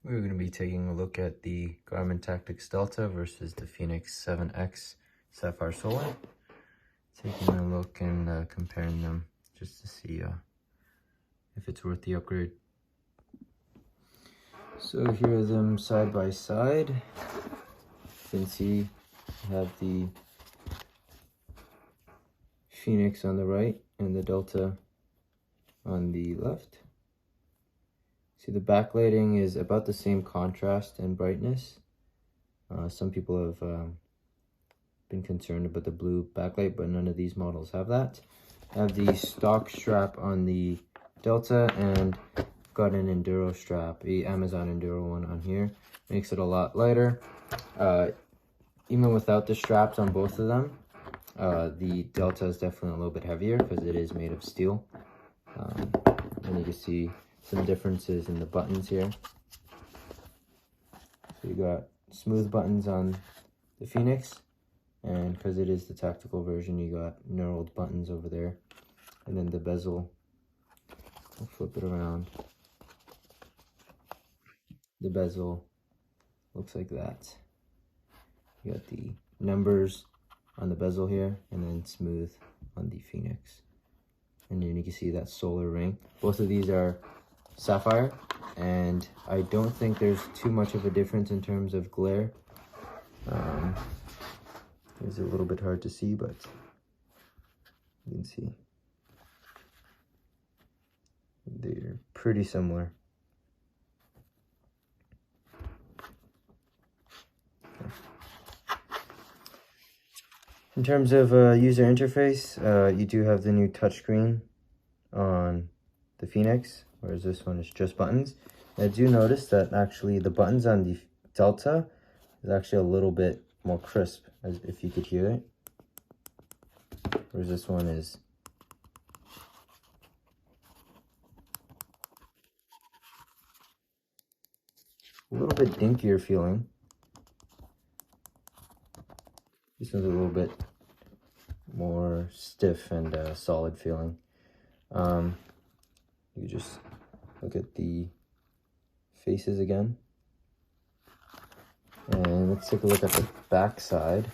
We're going to be taking a look at the Garmin Tactix Delta versus the Fenix 7X Sapphire Solar. Taking a look and comparing them just to see if it's worth the upgrade. So here are them side by side. You can see I have the Fenix on the right and the Delta on the left. See, the backlighting is about the same contrast and brightness. Some people have been concerned about the blue backlight, but none of these models have that. I have the stock strap on the Delta and got an Enduro strap, the Amazon Enduro one on here. Makes it a lot lighter. Even without the straps on both of them, the Delta is definitely a little bit heavier because it is made of steel. And you can see some differences in the buttons here. So you got smooth buttons on the Fenix, and because it is the tactical version, you got knurled buttons over there. And then the bezel, I'll flip it around. The bezel looks like that. You got the numbers on the bezel here, and then smooth on the Fenix. And then you can see that solar ring. Both of these are Sapphire, and I don't think there's too much of a difference in terms of glare. It's a little bit hard to see, but you can see they're pretty similar. Okay. In terms of user interface, you do have the new touchscreen on the Fenix, whereas this one is just buttons. And I do notice that actually the buttons on the Delta is actually a little bit more crisp, as if you could hear it, whereas this one is a little bit dinkier feeling. This one's a little bit more stiff and solid feeling. You just look at the faces again. And let's take a look at the back side.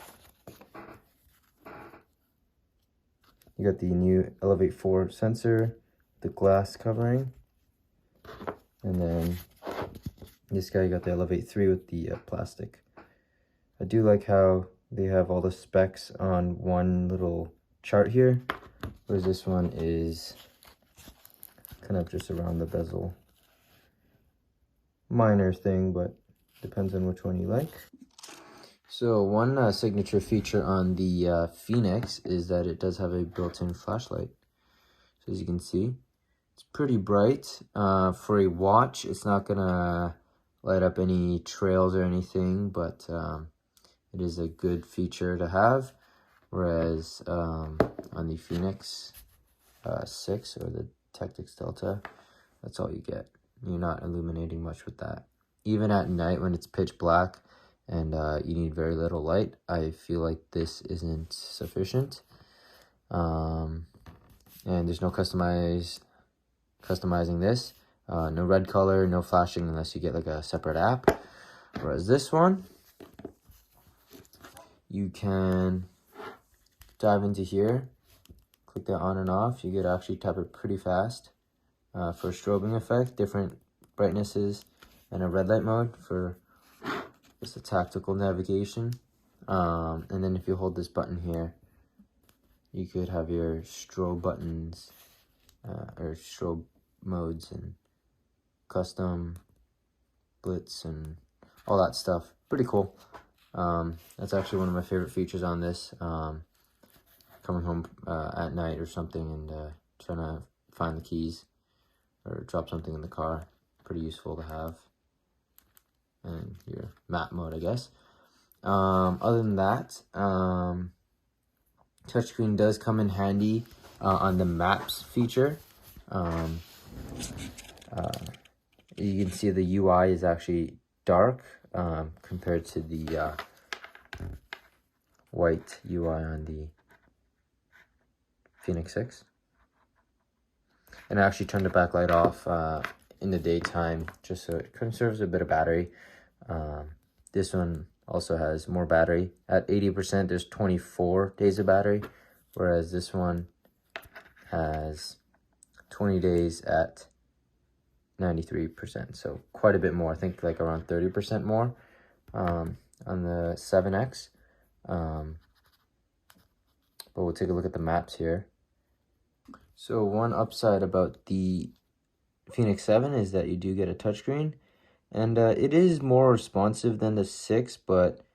You got the new Elevate 4 sensor, the glass covering. And then this guy, you got the Elevate 3 with the plastic. I do like how they have all the specs on one little chart here, whereas this one is kind of just around the bezel. Minor thing, but depends on which one you like. So one signature feature on the Fenix is that it does have a built-in flashlight. So as you can see, it's pretty bright. For a watch, it's not gonna light up any trails or anything, but it is a good feature to have. Whereas on the Fenix 6 or the Tactix Delta, that's all you get. You're not illuminating much with that. Even at night when it's pitch black and you need very little light, I feel like this isn't sufficient. And there's no customizing this. No red color, no flashing unless you get like a separate app. Whereas this one, you can dive into here, click that on and off. You could actually tap it pretty fast for strobing effect, different brightnesses, and a red light mode for just a tactical navigation. And then if you hold this button here, you could have your strobe buttons or strobe modes and custom blitz and all that stuff. Pretty cool. That's actually one of my favorite features on this. Coming home at night or something and trying to find the keys or drop something in the car. Pretty useful to have. And your map mode, I guess. Other than that, touchscreen does come in handy on the maps feature. You can see the UI is actually dark compared to the white UI on the Fenix 6. And I actually turned the backlight off in the daytime, just so it conserves a bit of battery. This one also has more battery. At 80%, there's 24 days of battery, whereas this one has 20 days at 93%, so quite a bit more. I think like around 30% more on the 7X. But we'll take a look at the maps here. So one upside about the Fenix 7 is that you do get a touchscreen, and it is more responsive than the 6, but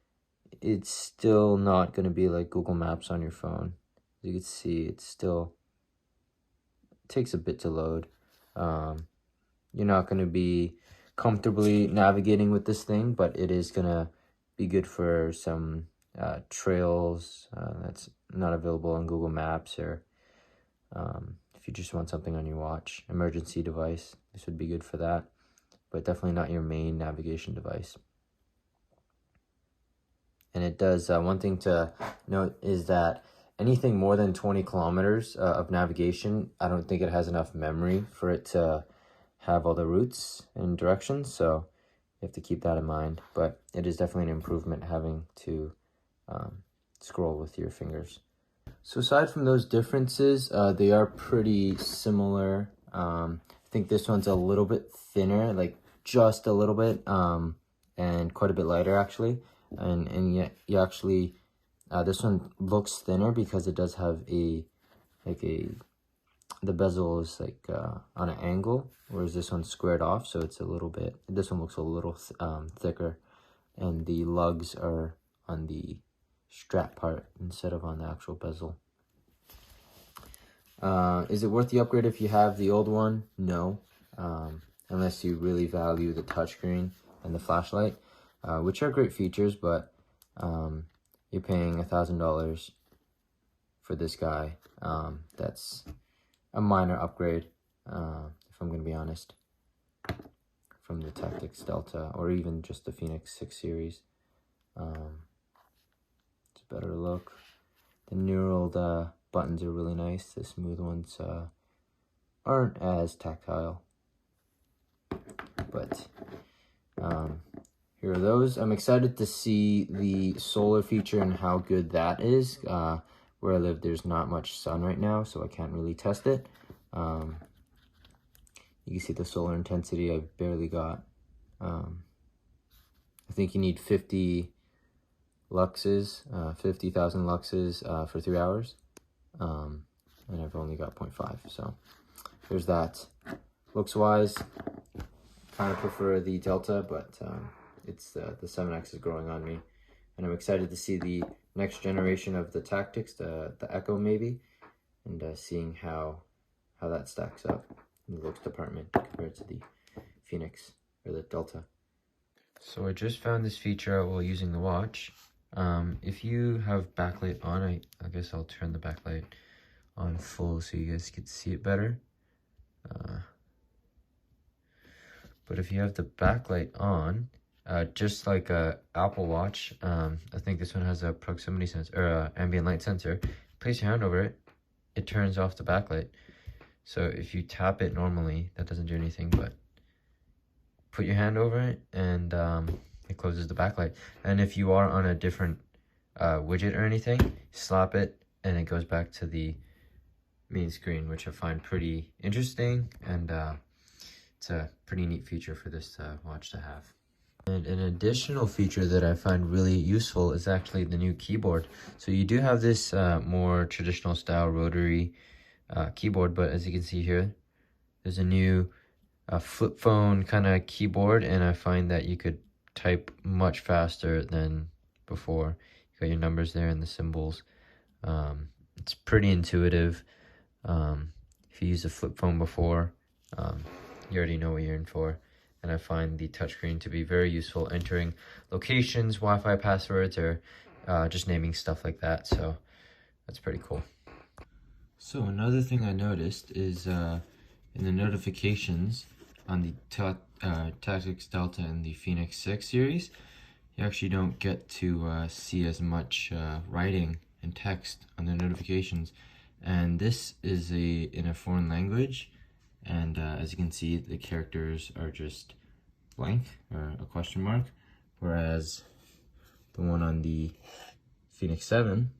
it's still not going to be like Google Maps on your phone. As you can see, it still takes a bit to load. You're not going to be comfortably navigating with this thing, but it is going to be good for some trails that's not available on Google Maps, or if you just want something on your watch, emergency device, this would be good for that, but definitely not your main navigation device. And it does, one thing to note is that anything more than 20 kilometers of navigation, I don't think it has enough memory for it to have all the routes and directions, so you have to keep that in mind. But it is definitely an improvement having to scroll with your fingers. So aside from those differences, they are pretty similar. I think this one's a little bit thinner, like just a little bit, and quite a bit lighter actually. And yet you actually, this one looks thinner because it does have the bezel is like on an angle, whereas this one's squared off, so it's a little bit, this one looks a little thicker, and the lugs are on the strap part instead of on the actual bezel. Is it worth the upgrade if you have the old one? No, unless you really value the touchscreen and the flashlight, which are great features, but you're paying $1,000 for this guy. That's a minor upgrade, if I'm going to be honest, from the Tactix Delta, or even just the Fenix 6 series. It's a better look. The knurled buttons are really nice. The smooth ones aren't as tactile. But here are those. I'm excited to see the solar feature and how good that is. Where I live, there's not much sun right now, so I can't really test it. You can see the solar intensity I've barely got. I think you need 50 luxes, 50,000 luxes for 3 hours. And I've only got 0.5, so there's that. Looks wise, kind of prefer the Delta, but it's the 7X is growing on me, and I'm excited to see the next generation of the Tactix, the Echo maybe, and seeing how that stacks up in the looks department compared to the Fenix or the Delta. So I just found this feature out while using the watch. If you have backlight on, I guess I'll turn the backlight on full so you guys can see it better. But if you have the backlight on, just like a Apple Watch, I think this one has a proximity sensor or ambient light sensor. Place your hand over it, it turns off the backlight. So if you tap it normally, that doesn't do anything, but put your hand over it and it closes the backlight. And if you are on a different widget or anything, slap it and it goes back to the main screen, which I find pretty interesting, and it's a pretty neat feature for this watch to have. And an additional feature that I find really useful is actually the new keyboard. So you do have this more traditional style rotary keyboard, but as you can see here, there's a new flip phone kind of keyboard, and I find that you could type much faster than before. You got your numbers there and the symbols. It's pretty intuitive. If you used a flip phone before, you already know what you're in for. And I find the touchscreen to be very useful entering locations, Wi-Fi passwords, or just naming stuff like that. So that's pretty cool. So another thing I noticed is in the notifications on the Tactix Delta and the Fenix 6 series, you actually don't get to see as much writing and text on the notifications. And this is in a foreign language, And as you can see, the characters are just blank or a question mark, whereas the one on the Fenix 7,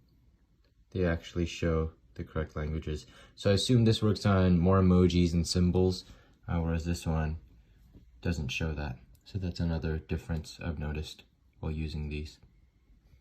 they actually show the correct languages. So I assume this works on more emojis and symbols, whereas this one doesn't show that. So that's another difference I've noticed while using these.